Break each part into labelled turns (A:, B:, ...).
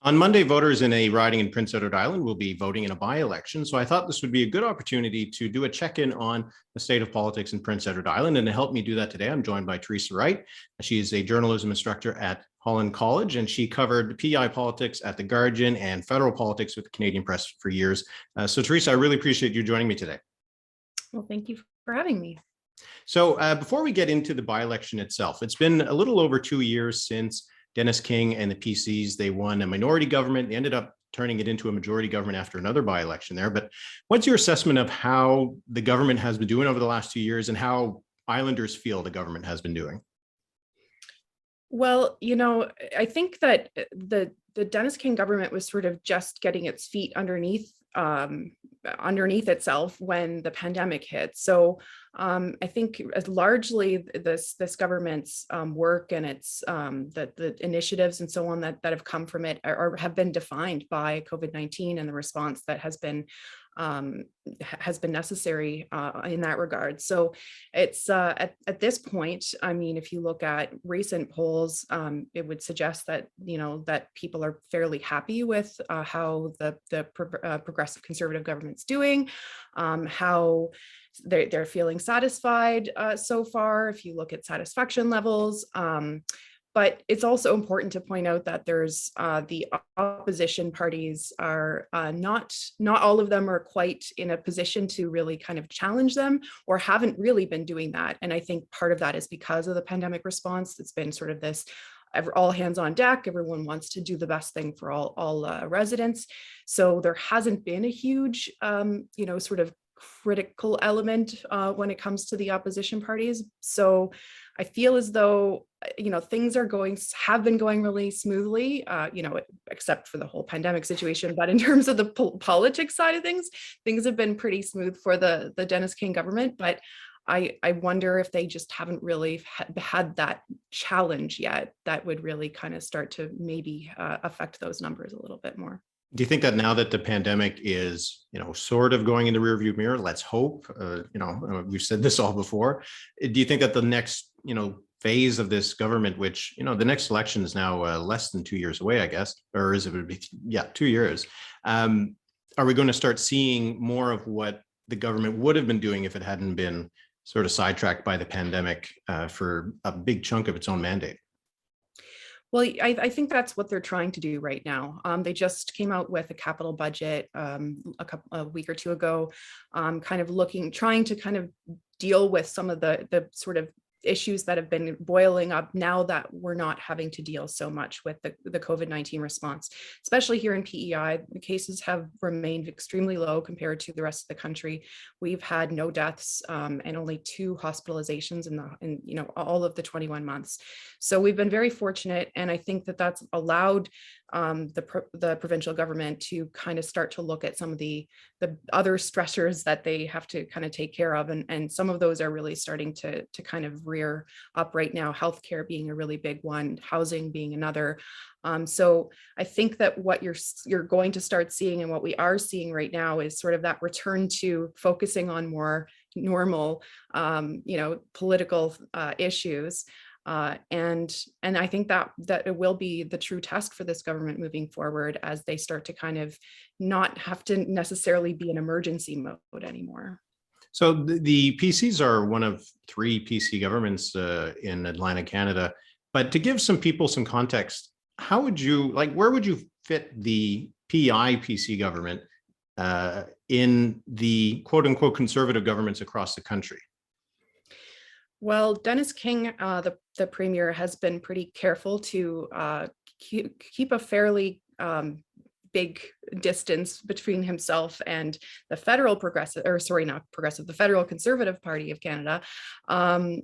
A: On Monday, voters in a riding in Prince Edward Island will be voting in a by-election. So I thought this would be a good opportunity to do a check-in on the state of politics in Prince Edward Island. And to help me do that today, I'm joined by Teresa Wright. She is a journalism instructor at Holland College, and she covered PEI politics at The Guardian and federal politics with the Canadian Press for years. So Teresa, I really appreciate you joining me today.
B: Well, thank you for having me.
A: So before we get into the by-election itself, it's been a little over 2 years since Dennis King and the PCs, they won a minority government. They ended up turning it into a majority government after another by-election there. But what's your assessment of how the government has been doing over the last 2 years and how Islanders feel the government has been doing?
B: Well, I think that the Dennis King government was sort of just getting its feet underneath itself when the pandemic hit. So I think largely this government's work and its the initiatives and so on that have come from it have been defined by COVID-19 and the response that has been necessary in that regard. So it's at this point, I mean, if you look at recent polls, it would suggest that that people are fairly happy with how the progressive conservative government's doing, how they're feeling satisfied so far. If you look at satisfaction levels. But it's also important to point out that there's the opposition parties are not all of them are quite in a position to really kind of challenge them or haven't really been doing that. And I think part of that is because of the pandemic response. It's been sort of this all hands on deck. Everyone wants to do the best thing for all residents. So there hasn't been a huge, sort of critical element when it comes to the opposition parties. So I feel as though things have been going really smoothly, except for the whole pandemic situation. But in terms of the politics side of things have been pretty smooth for the Dennis King government. But I wonder if they just haven't really had that challenge yet that would really kind of start to maybe affect those numbers a little bit more.
A: Do you think that now that the pandemic is, sort of going in the rearview mirror, let's hope, we've said this all before, do you think that the next, phase of this government, which, the next election is now less than 2 years away, I guess, or is it, 2 years, are we going to start seeing more of what the government would have been doing if it hadn't been sort of sidetracked by the pandemic for a big chunk of its own mandate?
B: Well, I think that's what they're trying to do right now. They just came out with a capital budget a week or two ago, trying to kind of deal with some of the sort of issues that have been boiling up now that we're not having to deal so much with the COVID-19 response, especially here in PEI. The cases have remained extremely low compared to the rest of the country. We've had no deaths and only 2 hospitalizations in all of the 21 months. So we've been very fortunate, and I think that that's allowed the provincial government to kind of start to look at some of the other stressors that they have to kind of take care of, and some of those are really starting to kind of rear up right now. Healthcare being a really big one, housing being another. So I think that what you're going to start seeing, and what we are seeing right now, is sort of that return to focusing on more normal, political issues. And I think that it will be the true test for this government moving forward, as they start to kind of not have to necessarily be in emergency mode anymore.
A: So the PCs are one of 3 PC governments in Atlantic Canada. But to give some people some context, where would you fit the PEI PC government in the quote unquote conservative governments across the country?
B: Well, Dennis King, the premier, has been pretty careful to keep a fairly big distance between himself and the federal the federal Conservative Party of Canada,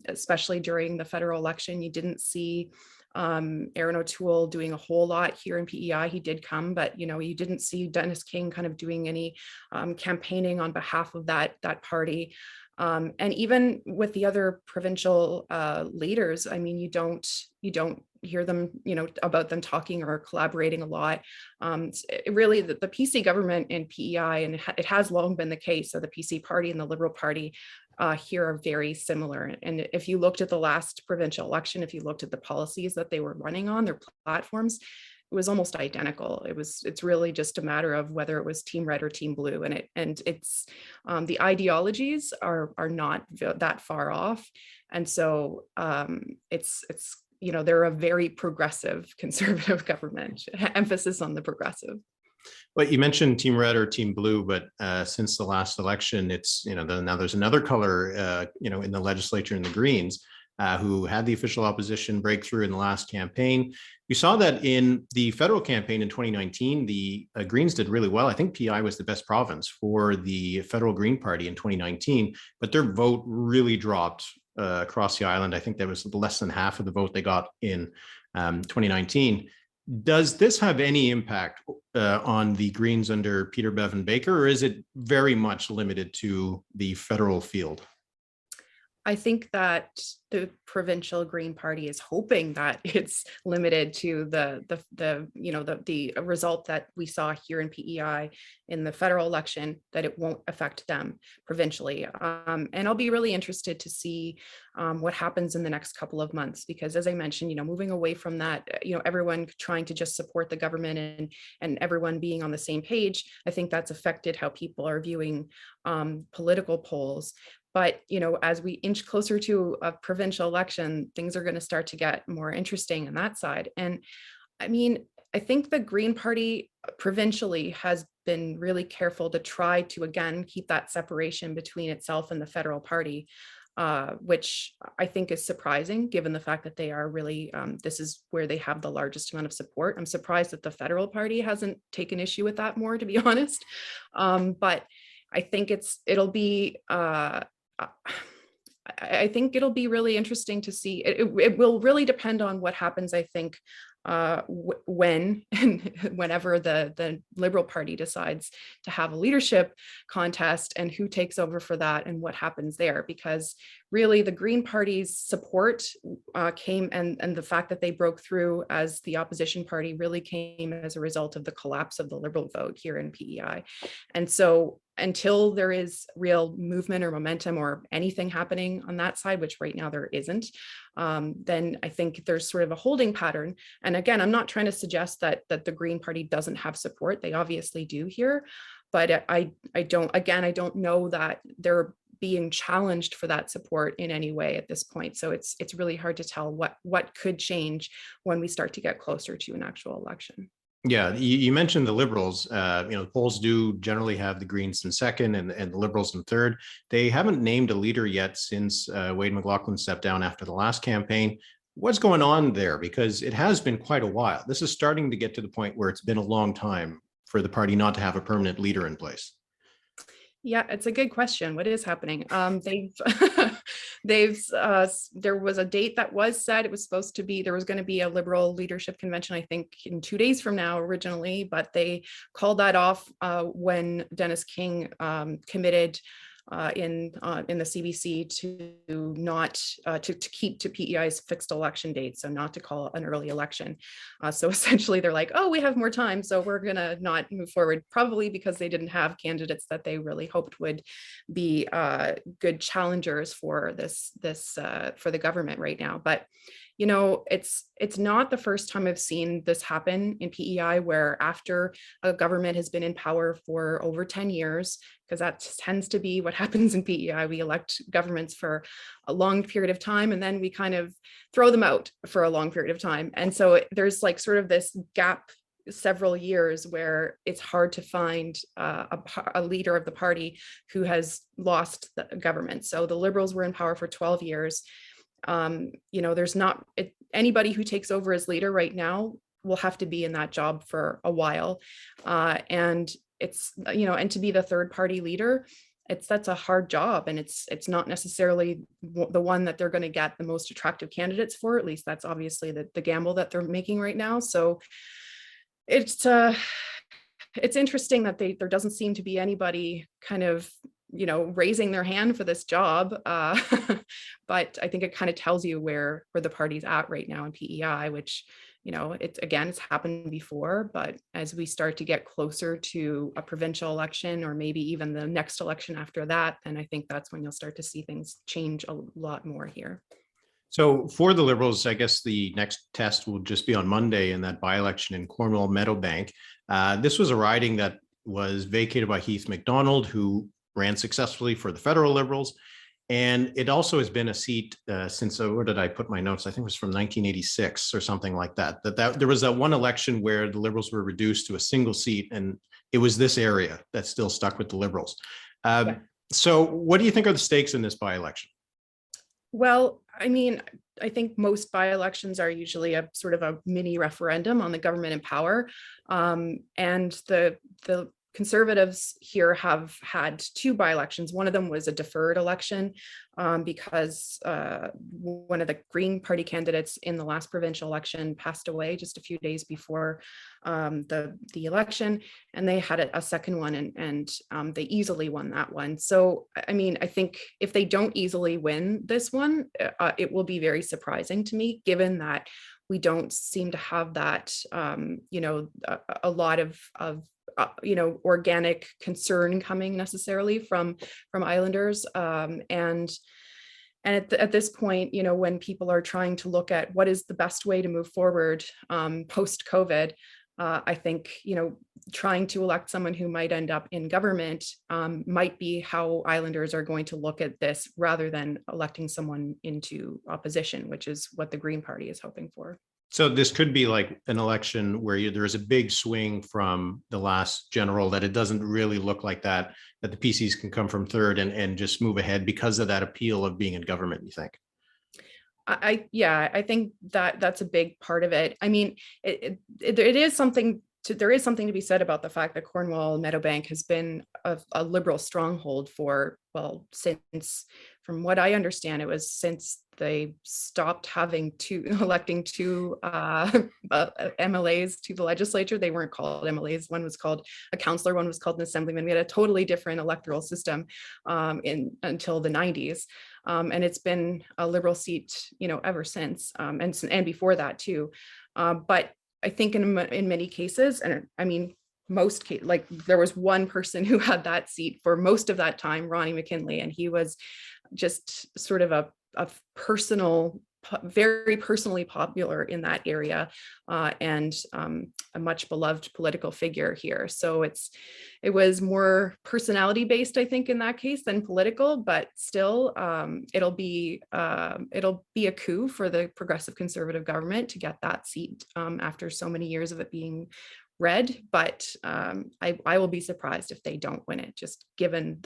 B: especially during the federal election. You didn't see Aaron O'Toole doing a whole lot here in PEI. He did come, but you didn't see Dennis King kind of doing any campaigning on behalf of that party. And even with the other provincial leaders, I mean, you don't hear them, about them talking or collaborating a lot. Really, the PC government in PEI, and it has long been the case. So the PC party and the Liberal Party here are very similar. And if you looked at the last provincial election, if you looked at the policies that they were running on, their platforms, was almost identical. It's really just a matter of whether it was team red or team blue, and it's the ideologies are not that far off, and so it's they're a very progressive conservative government, emphasis on the progressive.
A: Well, you mentioned Team Red or Team Blue, but since the last election, it's, now there's another color, in the legislature in the Greens, who had the official opposition breakthrough in the last campaign. We saw that in the federal campaign in 2019, the Greens did really well. I think PEI was the best province for the federal Green Party in 2019, but their vote really dropped across the island. I think that was less than half of the vote they got in 2019. Does this have any impact on the Greens under Peter Bevan Baker, or is it very much limited to the federal field?
B: I think that the provincial Green Party is hoping that it's limited to the result that we saw here in PEI in the federal election, that it won't affect them provincially. And I'll be really interested to see what happens in the next couple of months, because as I mentioned, moving away from that, everyone trying to just support the government and everyone being on the same page, I think that's affected how people are viewing political polls. But, as we inch closer to a provincial election, things are going to start to get more interesting on that side. And I mean, I think the Green Party provincially has been really careful to try to, again, keep that separation between itself and the federal party, which I think is surprising given the fact that they are really, this is where they have the largest amount of support. I'm surprised that the federal party hasn't taken issue with that more, to be honest. But I think it'll be I think it'll be really interesting to see. It will really depend on what happens, I think, when and whenever the Liberal Party decides to have a leadership contest, and who takes over for that and what happens there. Because really the Green Party's support came, and the fact that they broke through as the opposition party really came as a result of the collapse of the Liberal vote here in PEI. And so until there is real movement or momentum or anything happening on that side, which right now there isn't, then I think there's sort of a holding pattern. And again, I'm not trying to suggest that the Green Party doesn't have support. They obviously do here, but I don't know that they're being challenged for that support in any way at this point. So it's really hard to tell what could change when we start to get closer to an actual election.
A: Yeah, you mentioned the Liberals. The polls do generally have the Greens in second and the Liberals in third. They haven't named a leader yet since Wade McLaughlin stepped down after the last campaign. What's going on there? Because it has been quite a while. This is starting to get to the point where it's been a long time for the party not to have a permanent leader in place.
B: Yeah, it's a good question. What is happening? They've there was a date that was set. It was supposed to be, there was going to be a Liberal leadership convention, I think in 2 days from now originally, but they called that off when Dennis King committed in the CBC to not to keep to PEI's fixed election date, so not to call an early election. So essentially they're like, oh, we have more time, so we're gonna not move forward, probably because they didn't have candidates that they really hoped would be good challengers for this for the government right now. But it's not the first time I've seen this happen in PEI, where after a government has been in power for over 10 years, because that tends to be what happens in PEI. We elect governments for a long period of time, and then we kind of throw them out for a long period of time. And so there's like sort of this gap, several years, where it's hard to find a leader of the party who has lost the government. So the Liberals were in power for 12 years. There's not anybody who takes over as leader right now will have to be in that job for a while. And it's, and to be the third party leader, that's a hard job. And it's not necessarily the one that they're going to get the most attractive candidates for. At least that's obviously the gamble that they're making right now. So it's interesting that there doesn't seem to be anybody kind of raising their hand for this job. But I think it kind of tells you where the party's at right now in PEI, which, it's happened before, but as we start to get closer to a provincial election, or maybe even the next election after that, then I think that's when you'll start to see things change a lot more here.
A: So for the Liberals, I guess the next test will just be on Monday in that by-election in Cornwall-Meadowbank. This was a riding that was vacated by Heath MacDonald, who ran successfully for the federal Liberals. And it also has been a seat since, where did I put my notes? I think it was from 1986 or something like that. There was that one election where the Liberals were reduced to a single seat, and it was this area that still stuck with the Liberals.
B: Yeah.
A: So what do you think are the stakes in this by-election?
B: Well, I mean, I think most by-elections are usually a sort of a mini referendum on the government in power. And the Conservatives here have had two by-elections. One of them was a deferred election because one of the Green Party candidates in the last provincial election passed away just a few days before the election, and they had a second one, and they easily won that one. So, I mean, I think if they don't easily win this one, it will be very surprising to me, given that we don't seem to have that, a lot of organic concern coming necessarily from Islanders. And at this point, when people are trying to look at what is the best way to move forward post COVID, I think, trying to elect someone who might end up in government might be how Islanders are going to look at this, rather than electing someone into opposition, which is what the Green Party is hoping for.
A: So this could be like an election where there is a big swing from the last general, that it doesn't really look like that the PCs can come from third and just move ahead because of that appeal of being in government, you think?
B: I think that that's a big part of it. I mean, it is something there is something to be said about the fact that Cornwall-Meadowbank has been a Liberal stronghold for, well, since, from what I understand, it was since they stopped electing two MLAs to the legislature. They weren't called MLAs. One was called a councillor, one was called an assemblyman. We had a totally different electoral system until the 90s. And it's been a Liberal seat, ever since, and before that too. But I think in many cases, and I mean, most cases, like there was one person who had that seat for most of that time, Ronnie McKinley, and he was just sort of a very personally popular in that area, and a much beloved political figure here. So it was more personality based, I think, in that case than political, but still, it'll be a coup for the Progressive Conservative government to get that seat after so many years of it being red. But I will be surprised if they don't win it, just given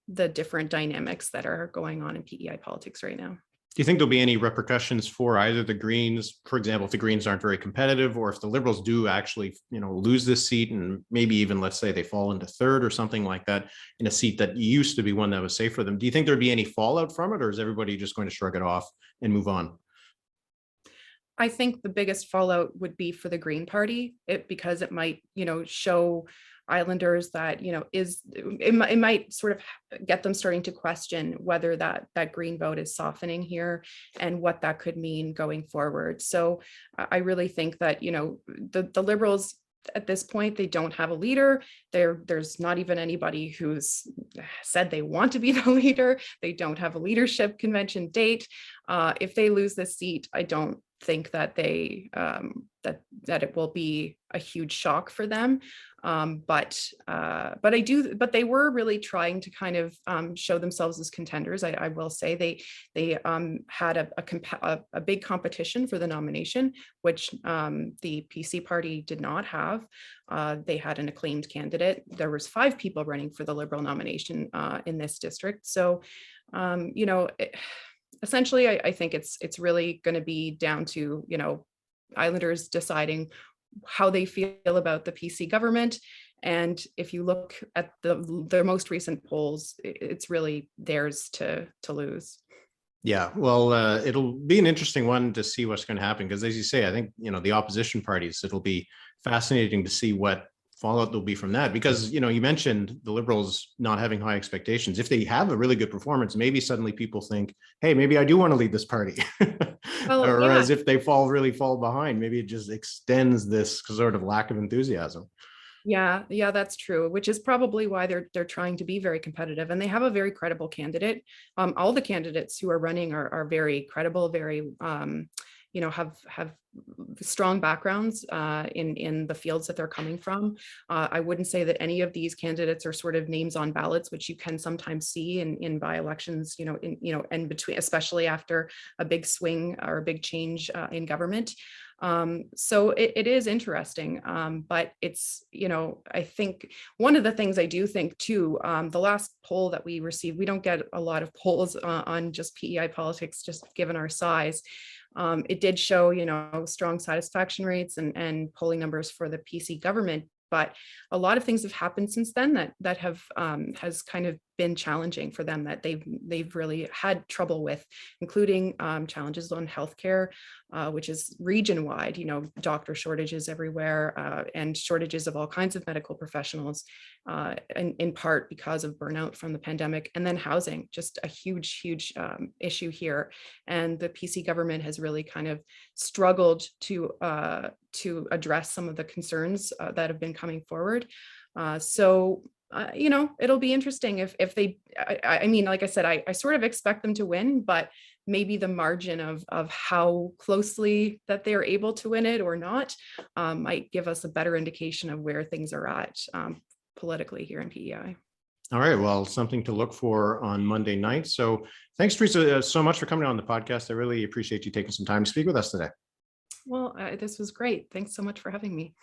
B: the different dynamics that are going on in PEI politics right now.
A: Do you think there'll be any repercussions for either the Greens, for example, if the Greens aren't very competitive, or if the Liberals do actually, lose this seat and maybe even, let's say, they fall into third or something like that in a seat that used to be one that was safe for them? Do you think there'd be any fallout from it, or is everybody just going to shrug it off and move on?
B: I think the biggest fallout would be for the Green Party, because it might, show Islanders that, it might sort of get them starting to question whether that Green vote is softening here and what that could mean going forward. So I really think that, the Liberals at this point, they don't have a leader. There's not even anybody who's said they want to be the leader. They don't have a leadership convention date. If they lose this seat, I don't think that that it will be a huge shock for them. But they were really trying to kind of show themselves as contenders. I will say they had a big competition for the nomination, which the PC party did not have. They had an acclaimed candidate. There was 5 people running for the Liberal nomination in this district. So, essentially, I think it's really going to be down to, Islanders deciding how they feel about the PC government. And if you look at the most recent polls, it's really theirs to lose.
A: Yeah, well, it'll be an interesting one to see what's going to happen, because as you say, I think, the opposition parties, it'll be fascinating to see what fallout there'll be from that, because, you mentioned the Liberals not having high expectations. If they have a really good performance, maybe suddenly people think, hey, maybe I do want to lead this party.
B: Well,
A: Whereas if they fall behind, maybe it just extends this sort of lack of enthusiasm.
B: Yeah, that's true, which is probably why they're trying to be very competitive, and they have a very credible candidate. All the candidates who are running are very credible, very have strong backgrounds in the fields that they're coming from. I wouldn't say that any of these candidates are sort of names on ballots, which you can sometimes see in by-elections, in between, especially after a big swing or a big change in government. So it is interesting, but it's, I think one of the things I do think too, the last poll that we received, we don't get a lot of polls on just PEI politics, just given our size. It did show, strong satisfaction rates and polling numbers for the PC government, but a lot of things have happened since then that have has kind of been challenging for them, that they've really had trouble with, including challenges on healthcare, which is region wide, doctor shortages everywhere, and shortages of all kinds of medical professionals, in part because of burnout from the pandemic, and then housing, just a huge issue here. And the PC government has really kind of struggled to address some of the concerns that have been coming forward. It'll be interesting if they, I mean, like I said, I sort of expect them to win, but maybe the margin of how closely that they're able to win it or not might give us a better indication of where things are at politically here in PEI.
A: All right, well, something to look for on Monday night. So thanks, Teresa, so much for coming on the podcast. I really appreciate you taking some time to speak with us today.
B: Well, this was great. Thanks so much for having me.